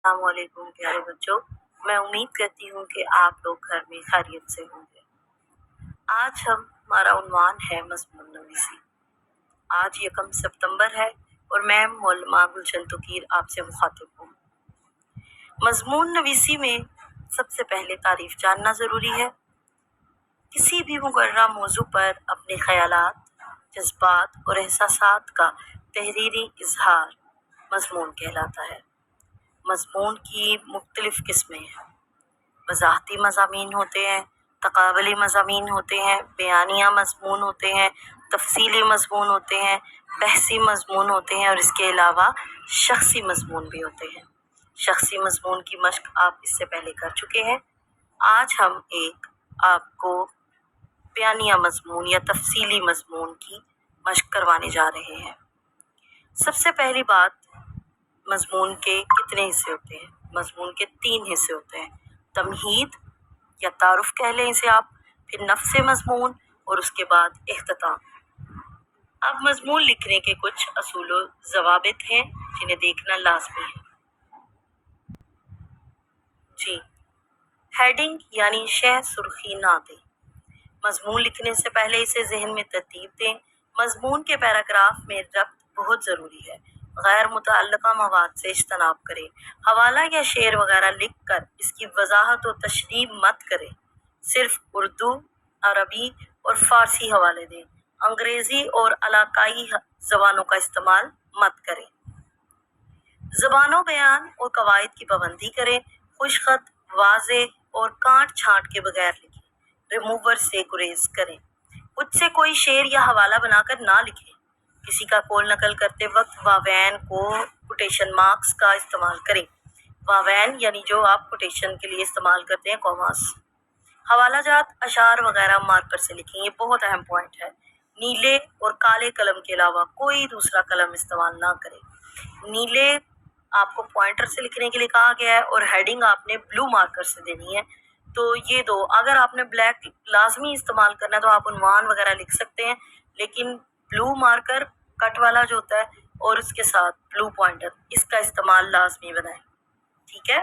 السلام علیکم پیارے بچوں، میں امید کرتی ہوں کہ آپ لوگ گھر میں خیریت سے ہوں گے۔ آج ہمارا عنوان ہے مضمون نویسی۔ آج 1 ستمبر ہے اور میں معلمہ گلشن توقیر آپ سے مخاطب ہوں۔ مضمون نویسی میں سب سے پہلے تعریف جاننا ضروری ہے۔ کسی بھی مقررہ موضوع پر اپنے خیالات، جذبات اور احساسات کا تحریری اظہار مضمون کہلاتا ہے۔ مضمون کی مختلف قسمیں ہیں۔ وضاحتی مضامین ہوتے ہیں، تقابلی مضامین ہوتے ہیں، بیانیہ مضمون ہوتے ہیں، تفصیلی مضمون ہوتے ہیں، بحثی مضمون ہوتے ہیں اور اس کے علاوہ شخصی مضمون بھی ہوتے ہیں۔ شخصی مضمون کی مشق آپ اس سے پہلے کر چکے ہیں۔ آج ہم آپ کو بیانیہ مضمون یا تفصیلی مضمون کی مشق کروانے جا رہے ہیں۔ سب سے پہلی بات، مضمون کے کتنے حصے ہوتے ہیں؟ مضمون کے 3 حصے ہوتے ہیں۔ تمہید یا تعارف کہہ لیں اسے آپ، پھر نفس مضمون اور اس کے بعد اختتام۔ اب مضمون لکھنے کے کچھ اصول و ضوابط ہیں جنہیں دیکھنا لازمی ہے۔ ہیڈنگ یعنی شہ سرخی نہ دیں۔ مضمون لکھنے سے پہلے اسے ذہن میں ترتیب دیں۔ مضمون کے پیراگراف میں ربط بہت ضروری ہے۔ غیر متعلقہ مواد سے اجتناب کریں۔ حوالہ یا شعر وغیرہ لکھ کر اس کی وضاحت و تشریح مت کریں۔ صرف اردو، عربی اور فارسی حوالے دیں۔ انگریزی اور علاقائی زبانوں کا استعمال مت کریں۔ زبان و بیان اور قواعد کی پابندی کریں۔ خوش خط واضح اور کاٹ چھانٹ کے بغیر لکھیں۔ ریموور سے گریز کریں۔ خود سے کوئی شعر یا حوالہ بنا کر نہ لکھیں۔ کسی کا قول نقل کرتے وقت واوین کو کوٹیشن مارکس کا استعمال کریں۔ واوین یعنی جو آپ کوٹیشن کے لیے استعمال کرتے ہیں، کوماس۔ حوالہ جات، اشعار وغیرہ مارکر سے لکھیں، یہ بہت اہم پوائنٹ ہے۔ نیلے اور کالے قلم کے علاوہ کوئی دوسرا قلم استعمال نہ کریں۔ نیلے آپ کو پوائنٹر سے لکھنے کے لیے کہا گیا ہے اور ہیڈنگ آپ نے بلو مارکر سے دینی ہے۔ تو یہ دو، اگر آپ نے بلیک لازمی استعمال کرنا ہے تو آپ عنوان وغیرہ لکھ سکتے ہیں، لیکن بلو مارکر کٹ والا جو ہوتا ہے اور اس کے ساتھ بلو پوائنٹر، اس کا استعمال لازمی بنائیں۔ ٹھیک ہے؟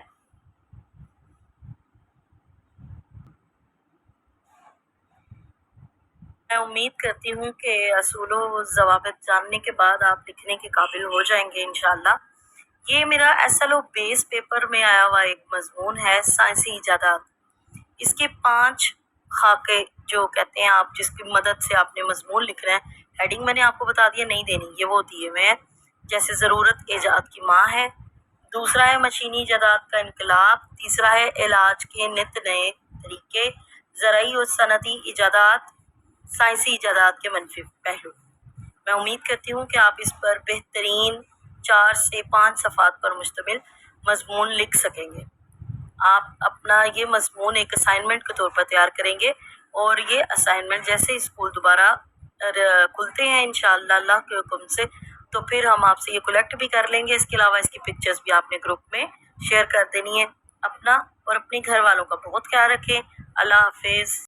میں امید کرتی ہوں کہ اصول و ضوابط جاننے کے بعد آپ لکھنے کے قابل ہو جائیں گے انشاءاللہ۔ یہ میرا SLO بیس پیپر میں آیا ہوا ایک مضمون ہے، سائنسی ایجادات۔ اس کے 5 خاکے جو کہتے ہیں آپ، جس کی مدد سے آپ نے مضمون لکھ رہے ہیں۔ ہیڈنگ میں نے آپ کو بتا دیا نہیں دینی، یہ وہ دیے ہوئے ہیں، جیسے ضرورت ایجاد کی ماں ہے، دوسرا ہے مشینی ایجادات کا انقلاب، تیسرا ہے علاج کے نت نئے طریقے، زرعی اور صنعتی ایجادات، سائنسی ایجادات کے منفی پہلو۔ میں امید کرتی ہوں کہ آپ اس پر بہترین 4 سے 5 صفحات پر مشتمل مضمون لکھ سکیں گے۔ آپ اپنا یہ مضمون ایک اسائنمنٹ کے طور پر تیار کریں گے اور یہ اسائنمنٹ جیسے اسکول دوبارہ کھلتے ہیں انشاءاللہ اللہ کے حکم سے، تو پھر ہم آپ سے یہ کلیکٹ بھی کر لیں گے۔ اس کے علاوہ اس کی پکچرز بھی آپ نے گروپ میں شیئر کر دینی ہے۔ اپنا اور اپنے گھر والوں کا بہت خیال رکھیں۔ اللہ حافظ۔